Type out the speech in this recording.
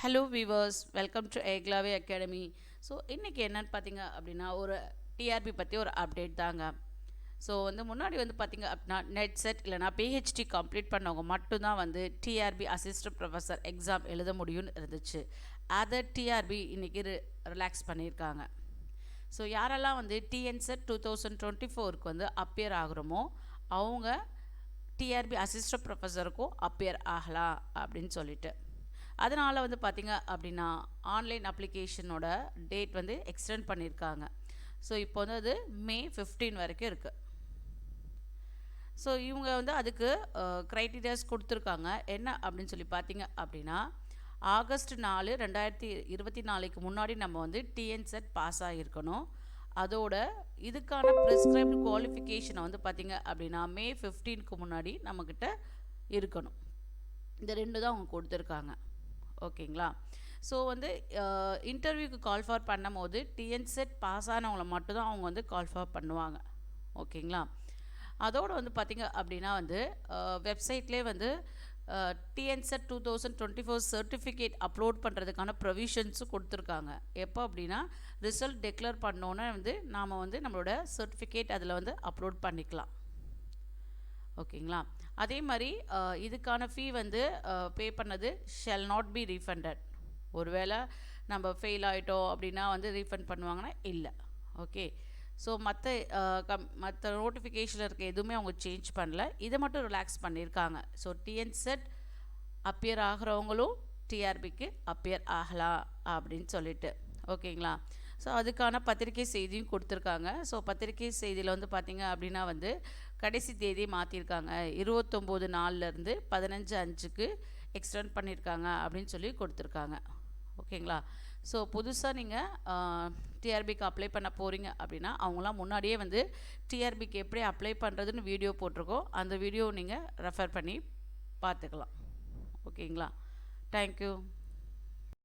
Hello viewers, welcome to Eklavya academy. So இன்றைக்கி என்னென்னு பார்த்தீங்க அப்படின்னா, ஒரு டிஆர்பி பற்றி ஒரு அப்டேட் தாங்க. ஸோ முன்னாடி பார்த்தீங்க அப்படின்னா நெட் செட் இல்லைனா பிஹெச்டி கம்ப்ளீட் பண்ணவங்க மட்டும்தான் டிஆர்பி அசிஸ்டன்ட் ப்ரொஃபஸர் எக்ஸாம் எழுத முடியும்னு இருந்துச்சு. அதை டிஆர்பி இன்றைக்கி ரிலாக்ஸ் பண்ணியிருக்காங்க. ஸோ யாரெல்லாம் டிஎன்செட் 2024க்கு அப்பியர் ஆகுறோமோ அவங்க டிஆர்பி அசிஸ்டன்ட் ப்ரொஃபஸருக்கும் அப்பியர் ஆகலாம் அப்படின்னு சொல்லிட்டு, அதனால் பார்த்திங்க அப்படின்னா ஆன்லைன் அப்ளிகேஷனோட டேட் எக்ஸ்டெண்ட் பண்ணியிருக்காங்க. ஸோ இப்போ அது மே 15 வரைக்கும் இருக்குது. ஸோ இவங்க அதுக்கு க்ரைட்டீரியாஸ் கொடுத்துருக்காங்க. என்ன அப்படின்னு சொல்லி பார்த்தீங்க அப்படின்னா, ஆகஸ்ட் 4 2024க்கு முன்னாடி நம்ம டிஎன்செட் பாஸ் ஆகியிருக்கணும். அதோட இதுக்கான ப்ரிஸ்கிரைப்டு குவாலிஃபிகேஷனை பார்த்திங்க அப்படின்னா மே 15க்கு முன்னாடி நம்மக்கிட்ட இருக்கணும். இந்த ரெண்டு தான் அவங்க கொடுத்துருக்காங்க. ஓகேங்களா? ஸோ இன்டர்வியூக்கு கால் ஃபார் பண்ணும் போது டிஎன்செட் பாஸ் ஆனவங்களை மட்டும்தான் அவங்க கால் ஃபார் பண்ணுவாங்க. ஓகேங்களா? அதோடு பார்த்திங்க அப்படின்னா வெப்சைட்லேயே டிஎன்செட் 2024 சர்டிஃபிகேட் அப்லோட் பண்ணுறதுக்கான ப்ரொவிஷன்ஸும் கொடுத்துருக்காங்க. எப்போ அப்படின்னா ரிசல்ட் டெக்ளேர் பண்ணோன்னே நாம் நம்மளோட சர்டிஃபிகேட் அதில் அப்லோட் பண்ணிக்கலாம். ஓகேங்களா? அதே மாதிரி இதுக்கான ஃபீ பே பண்ணது ஷெல் நாட் பி ரீஃபண்டட். ஒருவேளை நம்ம ஃபெயில் ஆகிட்டோம் அப்படின்னா ரீஃபண்ட் பண்ணுவாங்கன்னா இல்லை. ஓகே. ஸோ மற்ற நோட்டிஃபிகேஷனில் இருக்க எதுவுமே அவங்க சேஞ்ச் பண்ணல. இதை மட்டும் ரிலாக்ஸ் பண்ணியிருக்காங்க. ஸோ டிஎன்செட் அப்பியர் ஆகிறவங்களும் டிஆர்பிக்கு அப்பியர் ஆகலாம் அப்படின்னு சொல்லிட்டு. ஓகேங்களா? ஸோ அதுக்கான பத்திரிகை செய்தியும் கொடுத்துருக்காங்க. ஸோ பத்திரிகை செய்தியில் பார்த்திங்க அப்படின்னா கடைசி தேதி மாற்றிருக்காங்க. 29/4 15/5க்கு எக்ஸ்டெண்ட் பண்ணியிருக்காங்க அப்படின்னு சொல்லி கொடுத்துருக்காங்க. ஓகேங்களா? ஸோ புதுசாக நீங்கள் டிஆர்பிக்கு அப்ளை பண்ண போகிறீங்க அப்படின்னா அவங்களாம் முன்னாடியே டிஆர்பிக்கு எப்படி அப்ளை பண்ணுறதுன்னு வீடியோ போட்டிருக்கோம். அந்த வீடியோ நீங்கள் ரெஃபர் பண்ணி பார்த்துக்கலாம். ஓகேங்களா? தேங்க்யூ.